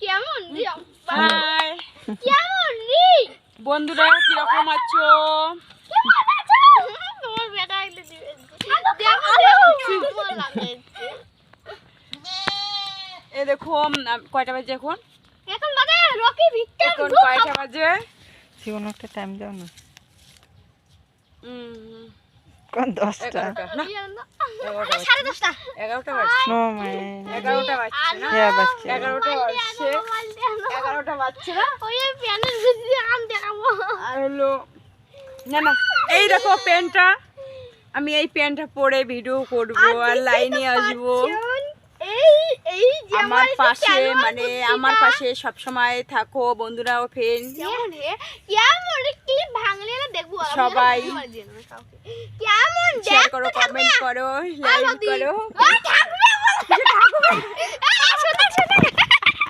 কেমন রে হাই কেমন রে বন্ধুরা, কিরকম আছো? তোমার বেটা আইলে দিবে দেখো তোমার লাগে এ দেখো কয়টা বাজে এখন? এখন বাজে রকি ভিক্টর এখন কয়টা বাজে? জীবন একটা টাইম দাও না হুম, কোন 10টা 11টা না, 11টা সাড়ে 10টা 11টা বাজছে। নো মাই 11টা বাজছে না? হ্যাঁ বাচ্চা 11টা বাজছে। 11টা বাজছে না? ওই প্যানের ভিতরে আম দেখাবো আর হলো না না, এই দেখো প্যান্টটা, আমি এই প্যান্টটা পরে ভিডিও করব আর লাইনে আসবো। এই এই যে আমার পাশে মানে আমার পাশে সব সময় থাকো বন্ধুরা ও ফ্রেন্ড কেমন রে কেমন রে ক্লিপ ভাঙলে না দেখবো সবাই। কেমন শেয়ার দেখ করো, কমেন্ট করো, লাইক করো। থাকবে